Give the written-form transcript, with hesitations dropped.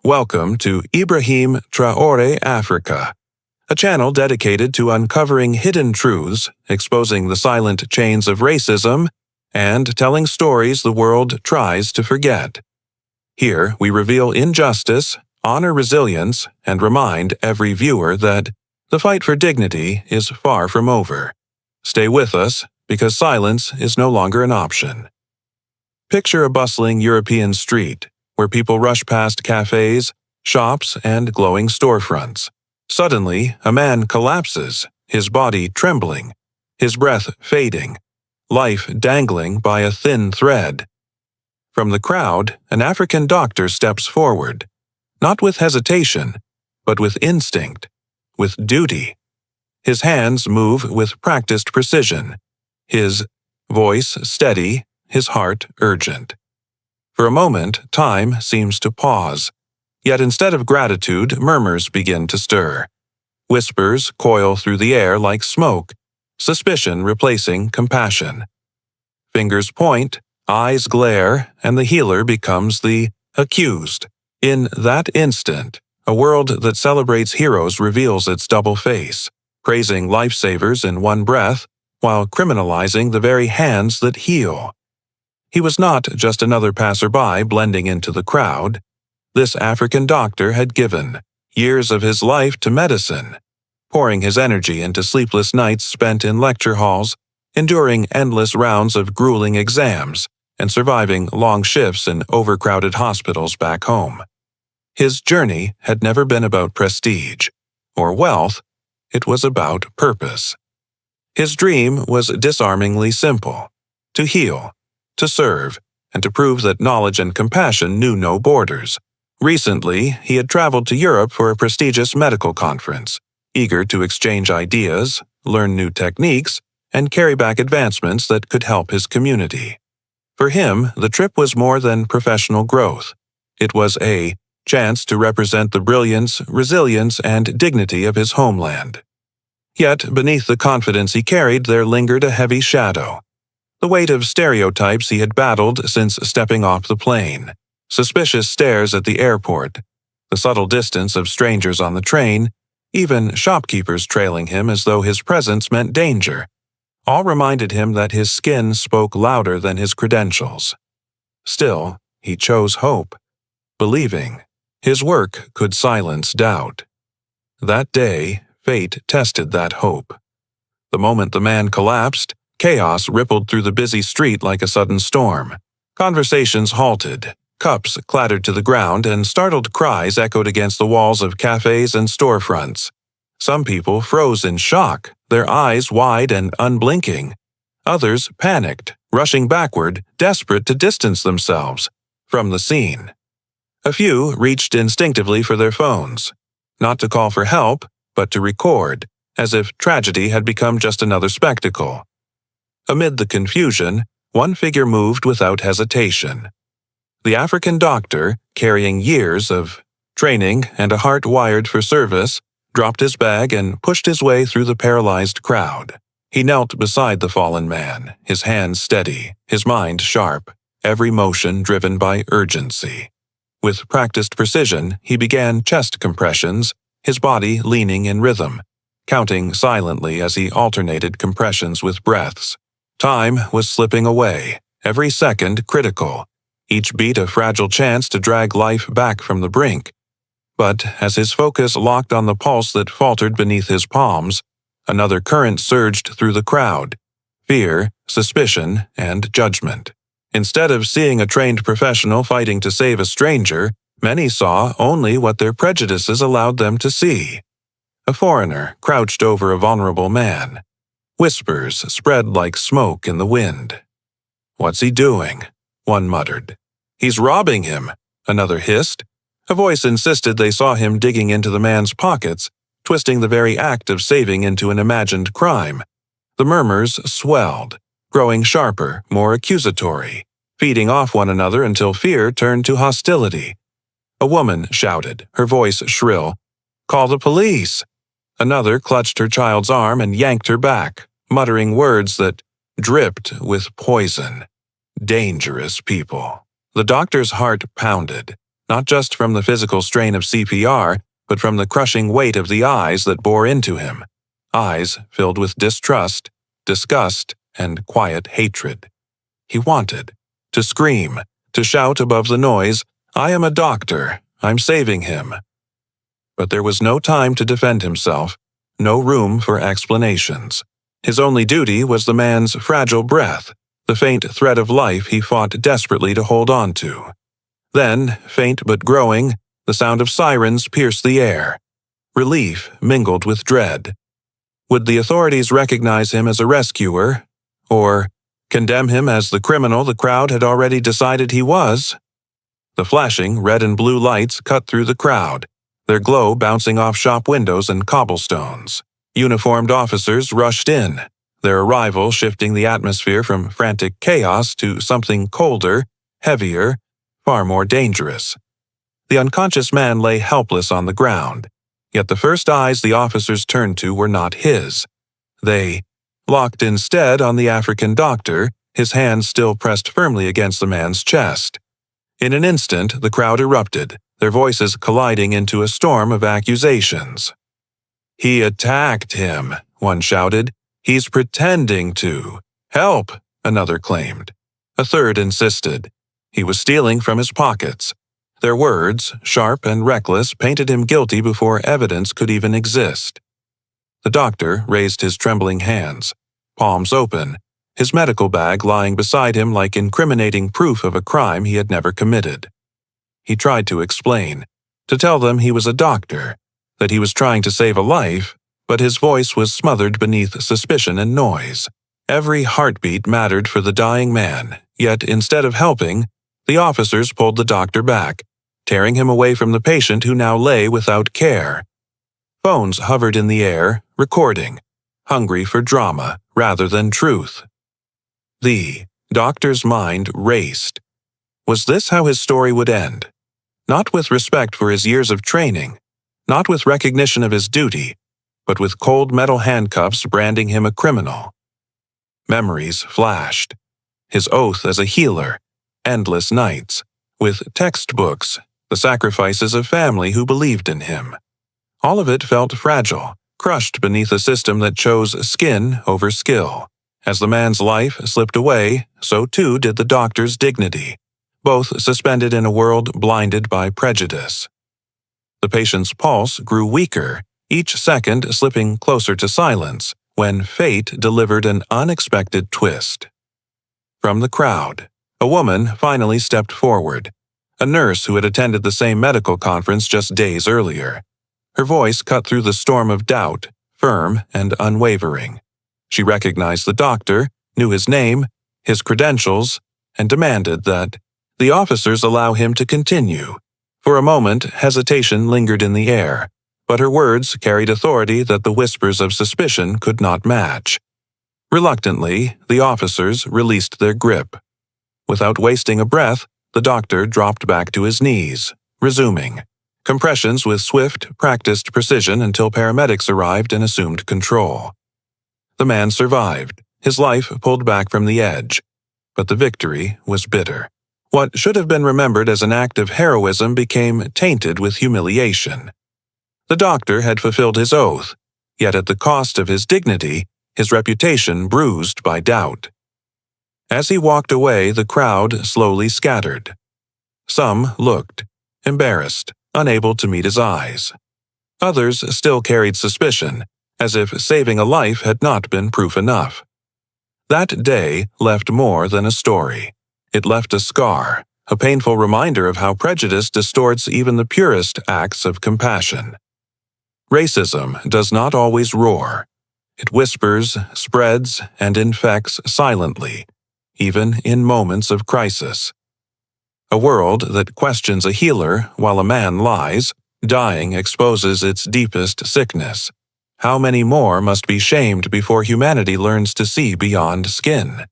Welcome to Ibrahim Traore Africa, a channel dedicated to uncovering hidden truths, exposing the silent chains of racism, and telling stories the world tries to forget. Here we reveal injustice, honor resilience, and remind every viewer that the fight for dignity is far from over. Stay with us, because silence is no longer an option. Picture a bustling European street, where people rush past cafes, shops, and glowing storefronts. Suddenly, a man collapses, his body trembling, his breath fading, life dangling by a thin thread. From the crowd, an African doctor steps forward, not with hesitation, but with instinct, with duty. His hands move with practiced precision, his voice steady, his heart urgent. For a moment, time seems to pause. Yet instead of gratitude, murmurs begin to stir. Whispers coil through the air like smoke, suspicion replacing compassion. Fingers point, eyes glare, and the healer becomes the accused. In that instant, a world that celebrates heroes reveals its double face, praising lifesavers in one breath, while criminalizing the very hands that heal. He was not just another passerby blending into the crowd. This African doctor had given years of his life to medicine, pouring his energy into sleepless nights spent in lecture halls, enduring endless rounds of grueling exams, and surviving long shifts in overcrowded hospitals back home. His journey had never been about prestige or wealth, it was about purpose. His dream was disarmingly simple: to heal, to serve, and to prove that knowledge and compassion knew no borders. Recently, he had traveled to Europe for a prestigious medical conference, eager to exchange ideas, learn new techniques, and carry back advancements that could help his community. For him, the trip was more than professional growth. It was a chance to represent the brilliance, resilience, and dignity of his homeland. Yet, beneath the confidence he carried, there lingered a heavy shadow. The weight of stereotypes he had battled since stepping off the plane, suspicious stares at the airport, the subtle distance of strangers on the train, even shopkeepers trailing him as though his presence meant danger, all reminded him that his skin spoke louder than his credentials. Still, he chose hope, believing his work could silence doubt. That day, fate tested that hope. The moment the man collapsed, chaos rippled through the busy street like a sudden storm. Conversations halted, cups clattered to the ground, and startled cries echoed against the walls of cafes and storefronts. Some people froze in shock, their eyes wide and unblinking. Others panicked, rushing backward, desperate to distance themselves from the scene. A few reached instinctively for their phones, not to call for help, but to record, as if tragedy had become just another spectacle. Amid the confusion, one figure moved without hesitation. The African doctor, carrying years of training and a heart wired for service, dropped his bag and pushed his way through the paralyzed crowd. He knelt beside the fallen man, his hands steady, his mind sharp, every motion driven by urgency. With practiced precision, he began chest compressions, his body leaning in rhythm, counting silently as he alternated compressions with breaths. Time was slipping away, every second critical, each beat a fragile chance to drag life back from the brink. But as his focus locked on the pulse that faltered beneath his palms, another current surged through the crowd: fear, suspicion, and judgment. Instead of seeing a trained professional fighting to save a stranger, many saw only what their prejudices allowed them to see. A foreigner crouched over a vulnerable man. Whispers spread like smoke in the wind. "What's he doing?" one muttered. "He's robbing him," another hissed. A voice insisted they saw him digging into the man's pockets, twisting the very act of saving into an imagined crime. The murmurs swelled, growing sharper, more accusatory, feeding off one another until fear turned to hostility. A woman shouted, her voice shrill, "Call the police!" Another clutched her child's arm and yanked her back, muttering words that dripped with poison. Dangerous people. The doctor's heart pounded. not just from the physical strain of CPR, but from the crushing weight of the eyes that bore into him, eyes filled with distrust, disgust, and quiet hatred. He wanted to scream, to shout above the noise, "I am a doctor, I'm saving him." But there was no time to defend himself, no room for explanations. His only duty was the man's fragile breath, the faint thread of life he fought desperately to hold on to. Then, faint but growing, the sound of sirens pierced the air. Relief mingled with dread. Would the authorities recognize him as a rescuer, or condemn him as the criminal the crowd had already decided he was? The flashing red and blue lights cut through the crowd, their glow bouncing off shop windows and cobblestones. Uniformed officers rushed in, their arrival shifting the atmosphere from frantic chaos to something colder, heavier, far more dangerous. The unconscious man lay helpless on the ground, yet the first eyes the officers turned to were not his. They locked instead on the African doctor, his hands still pressed firmly against the man's chest. In an instant, the crowd erupted, their voices colliding into a storm of accusations. "He attacked him," one shouted. "He's pretending to." "Help," another claimed. A third insisted. He was stealing from his pockets. Their words, sharp and reckless, painted him guilty before evidence could even exist. The doctor raised his trembling hands, palms open, his medical bag lying beside him like incriminating proof of a crime he had never committed. He tried to explain, to tell them he was a doctor, that he was trying to save a life, but his voice was smothered beneath suspicion and noise. Every heartbeat mattered for the dying man, yet instead of helping, the officers pulled the doctor back, tearing him away from the patient who now lay without care. Phones hovered in the air, recording, hungry for drama rather than truth. The doctor's mind raced. Was this how his story would end? Not with respect for his years of training, not with recognition of his duty, but with cold metal handcuffs branding him a criminal. Memories flashed. His oath as a healer, endless nights, with textbooks, the sacrifices of family who believed in him. All of it felt fragile, crushed beneath a system that chose skin over skill. As the man's life slipped away, so too did the doctor's dignity, both suspended in a world blinded by prejudice. The patient's pulse grew weaker, each second slipping closer to silence, when fate delivered an unexpected twist. From the crowd, a woman finally stepped forward, a nurse who had attended the same medical conference just days earlier. Her voice cut through the storm of doubt, firm and unwavering. She recognized the doctor, knew his name, his credentials, and demanded that the officers allow him to continue. For a moment, hesitation lingered in the air, but her words carried authority that the whispers of suspicion could not match. Reluctantly, the officers released their grip. Without wasting a breath, the doctor dropped back to his knees, resuming compressions with swift, practiced precision until paramedics arrived and assumed control. The man survived, his life pulled back from the edge, but the victory was bitter. What should have been remembered as an act of heroism became tainted with humiliation. The doctor had fulfilled his oath, yet at the cost of his dignity, his reputation bruised by doubt. As he walked away, the crowd slowly scattered. Some looked, embarrassed, unable to meet his eyes. Others still carried suspicion, as if saving a life had not been proof enough. That day left more than a story. It left a scar, a painful reminder of how prejudice distorts even the purest acts of compassion. Racism does not always roar. It whispers, spreads, and infects silently, even in moments of crisis. A world that questions a healer while a man lies, dying exposes its deepest sickness. How many more must be shamed before humanity learns to see beyond skin?